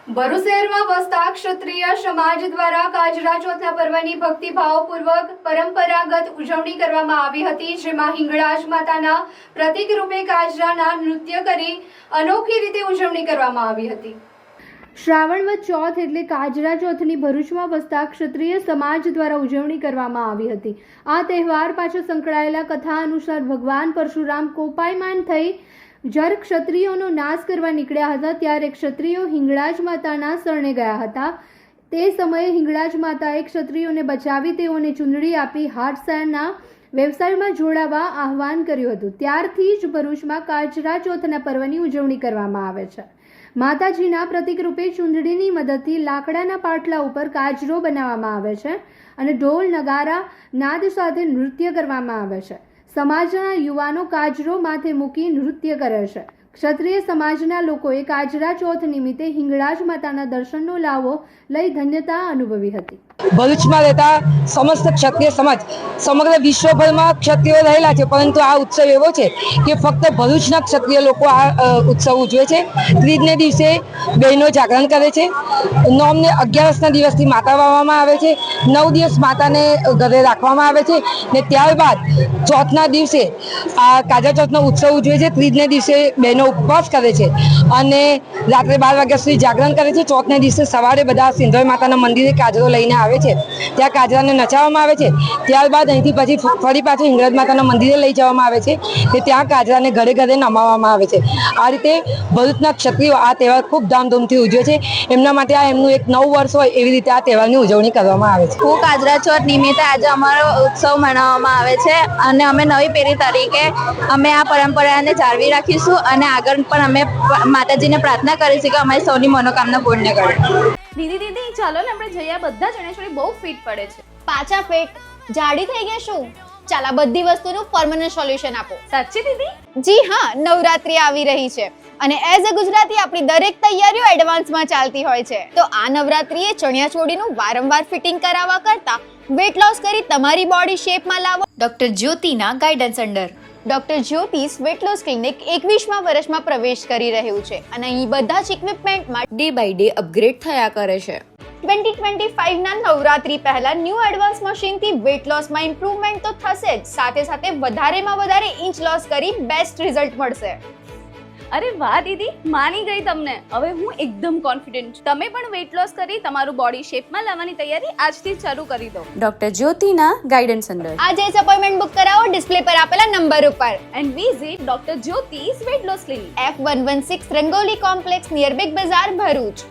ભરૂચ શહેરમાં વસતા ક્ષત્રિય સમાજ દ્વારા કાજરા ચોથના પર્વની ભક્તિભાવપૂર્વક પરંપરાગત ઉજવણી કરવામાં આવી હતી, જેમાં હિંગળાજ માતાના પ્રતીક રૂપે કાજરાના નૃત્ય કરી અનોખી રીતે ઉજવણી કરવામાં આવી હતી। શ્રાવણ વદ ચોથ એટલે કાજરા ચોથની ભરૂચમાં વસતા ક્ષત્રિય સમાજ દ્વારા ઉજવણી કરવામાં આવી હતી। આ તહેવાર પાછળ સંકળાયેલા કથા અનુસાર ભગવાન પરશુરામ કોપાયમાન થઈ જ્યારે ક્ષત્રિયોનો નાશ કરવા નીકળ્યા હતા ત્યારે ક્ષત્રિયો હિંગળાજ માતાના શરણે ગયા હતા। તે સમયે હિંગળાજ માતાએ ક્ષત્રિયોને બચાવી તેઓને ચૂંદડી આપી હાથસાળના વ્યવસાયમાં જોડાવા આહવાન કર્યું હતું। ત્યારથી જ ભરૂચમાં કાજરા ચોથના પર્વની ઉજવણી કરવામાં આવે છે। માતાજીના પ્રતીક રૂપે ચૂંદડીની મદદથી લાકડાના પાટલા ઉપર કાજરો બનાવવામાં આવે છે અને ઢોલ નગારા નાદ સાથે નૃત્ય કરવામાં આવે છે। સમાજના યુવાનો કાજરો માથે મૂકી નૃત્ય કરે છે। ક્ષત્રિય સમાજના લોકોએ કાજરા ચોથ નિમિત્તે હિંગળાજ માતાના દર્શનનો લાવો લઈ ધન્યતા અનુભવી હતી। ભરૂચમાં રહેતા સમસ્ત ક્ષત્રિય સમાજ સમગ્ર વિશ્વભરમાં ક્ષત્રિયો રહેલા છે, પરંતુ આ ઉત્સવ એવો છે કે ફક્ત ભરૂચના ક્ષત્રિય લોકો આ ઉત્સવ ઉજવે છે। ત્રીજને દિવસે બહેનો જાગરણ કરે છે, નોમને 11ના દિવસથી માતા વાવવામાં આવે છે, 9 દિવસ માતાને ઘરે રાખવામાં આવે છે ને ત્યારબાદ ચોથના દિવસે આ કાજરા ચોથનો ઉત્સવ ઉજવે છે। ત્રીજને દિવસે બહેનો ઉપવાસ કરે છે અને રાત્રે 12 વાગ્યા સુધી જાગરણ કરે છે। ચોથના દિવસે સવારે બધા સિંધોઈ માતાના મંદિરે કાજરો લઈને આવે છે, ત્યાં કાજરાને નચાવવામાં આવે છે। ત્યારબાદ અહીંથી પછી ફરી પાછું હિંગળાજ માતાના મંદિરે લઈ જવામાં આવે છે કે ત્યાં કાજરાને ઘરે ઘરે નમાવવામાં આવે છે। આ રીતે ભરૂચના ક્ષત્રિયો આ તહેવાર ખૂબ ધામધૂમથી ઉજવે છે। એમના માટે આ એમનું એક નવું વર્ષ હોય એવી રીતે આ તહેવારની ઉજવણી કરવામાં આવે છે। હું કાજરા ચોથ નિમિત્તે આજે અમારો ઉત્સવ મનાવવામાં આવે છે અને અમે નવી પેઢી તરીકે અમે આ પરંપરાને જાળવી રાખીશું અને આગળ પણ અમે માતાજીને પ્રાર્થના કરીશું કે અમારી સૌની મનોકામના પૂર્ણ કરે। દીદી ચાલો ને આપણે જઈએ, બધા ચણેશ્વરી બહુ ફિટ પડે છે। પાછા પેટ જાડી થઈ ગયા શું? ચાલ આ બધી વસ્તુનું પરમનન્ટ સોલ્યુશન આપો। સાચી દીદી? જી હા, નવરાત્રી આવી રહી છે અને એઝ અ ગુજરાતી આપણી દરેક તૈયારીઓ એડવાન્સમાં ચાલતી હોય છે। તો આ નવરાત્રીએ ચણિયા ચોળીનું વારંવાર ફિટિંગ કરાવવા કરતા વેટ લોસ કરી તમારી બોડી શેપમાં લાવો ડોક્ટર જ્યોતિના guidance under. Doctor Jyoti's weight loss clinic 21મા વર્ષમાં પ્રવેશ કરી રહ્યું છે અને અહીં બધા જ ઇક્વિપમેન્ટમાં ડે બાય ડે અપગ્રેડ થયા કરે છે। 2025ના નવરાત્રી પહેલા ન્યૂ એડવાન્સ મશીનથી વેટ લોસમાં ઇમ્પ્રુવમેન્ટ તો થશે જ, સાથે સાથે વધારેમાં વધારે ઇંચ લોસ કરી બેસ્ટ રિઝલ્ટ મળશે। અરે વાહ દીદી, માની ગઈ તમને। હવે હું એકદમ કોન્ફિડન્ટ છું। તમે પણ વેટ લોસ કરી તમારું બોડી શેપમાં લાવવાની તૈયારી આજથી જ શરૂ કરી દો ડોક્ટર જ્યોતિના ગાઈડન્સ અંડર। આજે જ અપોઇન્ટમેન્ટ બુક કરાવો ડિસ્પ્લે પર આપેલા નંબર ઉપર and visit doctor Jyoti's weight loss clinic, F116 Rangoli Complex near Big Bazaar, Bharuch.